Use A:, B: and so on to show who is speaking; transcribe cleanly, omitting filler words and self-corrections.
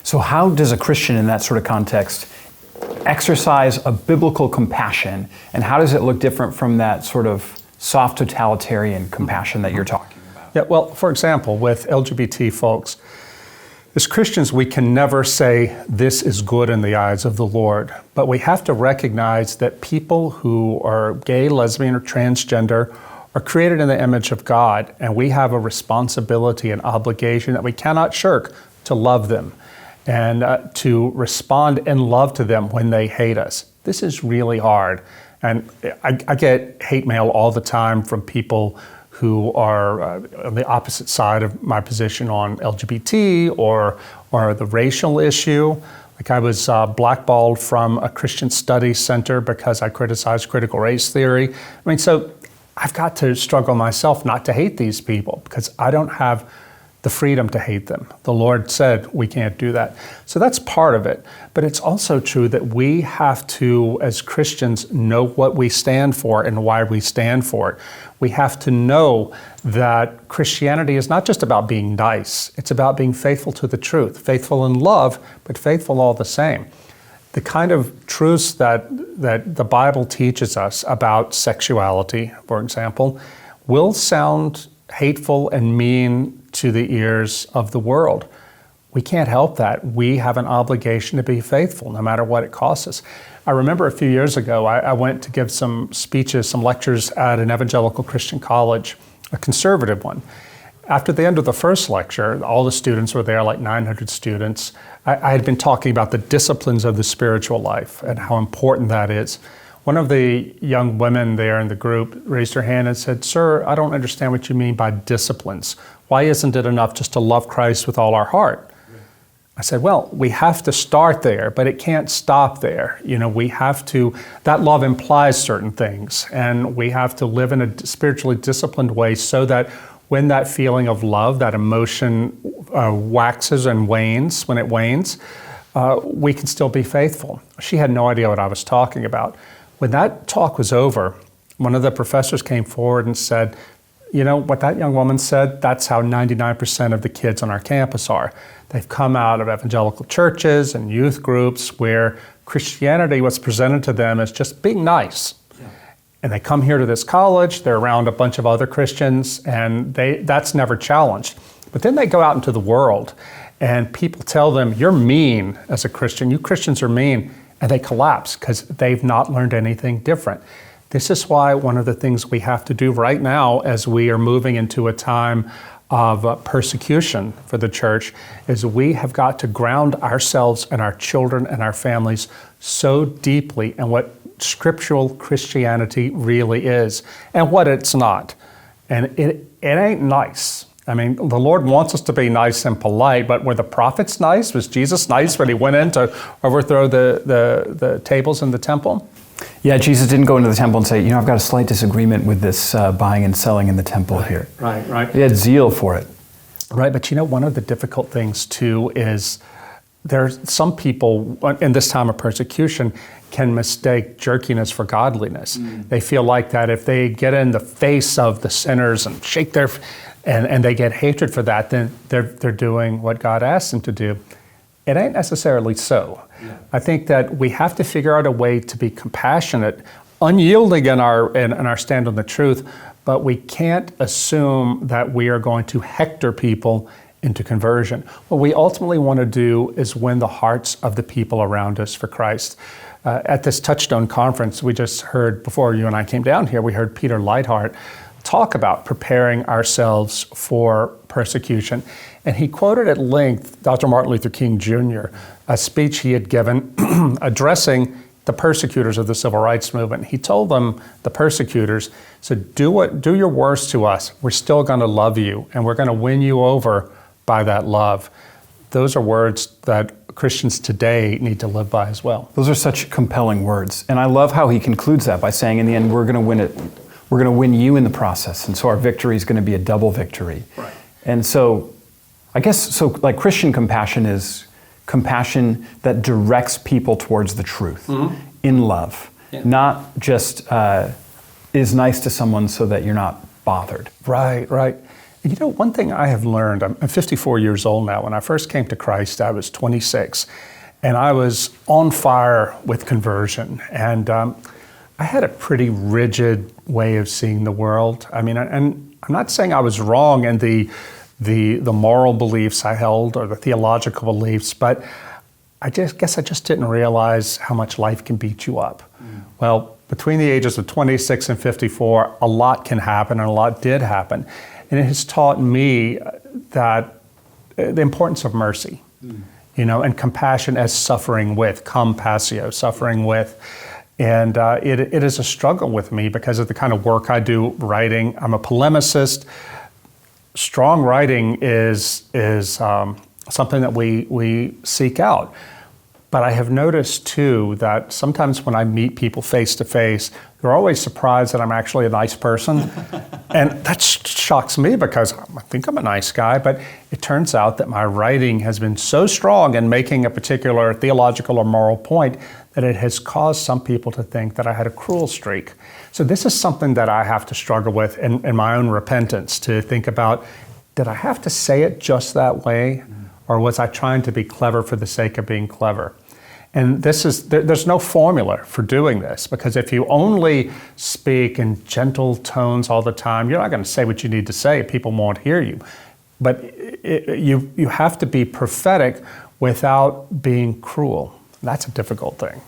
A: So how does a Christian in that sort of context exercise a biblical compassion, and how does it look different from that sort of soft totalitarian compassion that you're talking about?
B: Yeah, well, for example, with LGBT folks, as Christians, we can never say this is good in the eyes of the Lord, but we have to recognize that people who are gay, lesbian, or transgender are created in the image of God, and we have a responsibility and obligation that we cannot shirk to love them and to respond in love to them when they hate us. This is really hard. And I get hate mail all the time from people who are on the opposite side of my position on LGBT or the racial issue. Like I was blackballed from a Christian studies center because I criticized critical race theory. I mean, so I've got to struggle myself not to hate these people because I don't have the freedom to hate them. The Lord said we can't do that. So that's part of it. But it's also true that we have to, as Christians, know what we stand for and why we stand for it. We have to know that Christianity is not just about being nice. It's about being faithful to the truth, faithful in love, but faithful all the same. The kind of truths that the Bible teaches us about sexuality, for example, will sound hateful and mean to the ears of the world. We can't help that. We have an obligation to be faithful, no matter what it costs us. I remember a few years ago, I went to give some speeches, some lectures at an evangelical Christian college, a conservative one. After the end of the first lecture, all the students were there, like 900 students. I had been talking about the disciplines of the spiritual life and how important that is. One of the young women there in the group raised her hand and said, "Sir, I don't understand what you mean by disciplines. Why isn't it enough just to love Christ with all our heart?" I said, well, we have to start there, but it can't stop there. You know, we have to, that love implies certain things, and we have to live in a spiritually disciplined way so that when that feeling of love, that emotion waxes and wanes, when it wanes, we can still be faithful. She had no idea what I was talking about. When that talk was over, one of the professors came forward and said, you know, what that young woman said, that's how 99% of the kids on our campus are. They've come out of evangelical churches and youth groups where Christianity was presented to them as just being nice. Yeah. And they come here to this college, they're around a bunch of other Christians, and that's never challenged. But then they go out into the world, and people tell them, you're mean as a Christian, you Christians are mean, and they collapse because they've not learned anything different. This is why one of the things we have to do right now as we are moving into a time of persecution for the church is we have got to ground ourselves and our children and our families so deeply in what scriptural Christianity really is and what it's not. And it ain't nice. I mean, the Lord wants us to be nice and polite, but were the prophets nice? Was Jesus nice when he went in to overthrow the tables in the temple?
A: Yeah, Jesus didn't go into the temple and say, you know, I've got a slight disagreement with this buying and selling in the temple here.
B: Right.
A: He had zeal for it.
B: Right, but you know, one of the difficult things too is there's some people in this time of persecution can mistake jerkiness for godliness. They feel like that if they get in the face of the sinners and shake their, and they get hatred for that, then they're doing what God asked them to do. It ain't necessarily so. Yeah. I think that we have to figure out a way to be compassionate, unyielding in our stand on the truth, but we can't assume that we are going to hector people into conversion. What we ultimately want to do is win the hearts of the people around us for Christ. At this Touchstone conference, we just heard, before you and I came down here, we heard Peter Leithart talk about preparing ourselves for persecution. And he quoted at length Dr. Martin Luther King Jr., a speech he had given addressing the persecutors of the civil rights movement. He told them, the persecutors, said, do your worst to us. We're still going to love you, and we're going to win you over by that love. Those are words that Christians today need to live by as well.
A: Those are such compelling words. And I love how he concludes that by saying, in the end, we're going to win it. We're going to win you in the process. And so our victory is going to be a double victory.
B: Right.
A: And so, I guess, like Christian compassion is compassion that directs people towards the truth in love, not just is nice to someone so that you're not bothered.
B: Right. You know, one thing I have learned, I'm 54 years old now. When I first came to Christ, I was 26, and I was on fire with conversion. And I had a pretty rigid way of seeing the world. I mean, and I'm not saying I was wrong in the moral beliefs I held or the theological beliefs, but I guess I just didn't realize how much life can beat you up. Well, between the ages of 26 and 54, a lot can happen, and a lot did happen. And it has taught me that the importance of mercy, you know, and compassion as suffering with, compassio, suffering with. And it is a struggle with me because of the kind of work I do writing. I'm a polemicist. Strong writing is something that we seek out. But I have noticed too that sometimes when I meet people face to face, they're always surprised that I'm actually a nice person. And that shocks me because I think I'm a nice guy, but it turns out that my writing has been so strong in making a particular theological or moral point that it has caused some people to think that I had a cruel streak. So this is something that I have to struggle with in my own repentance, to think about, did I have to say it just that way? Or was I trying to be clever for the sake of being clever? And there's no formula for doing this, because if you only speak in gentle tones all the time, you're not going to say what you need to say. People won't hear you. But you have to be prophetic without being cruel. That's a difficult thing.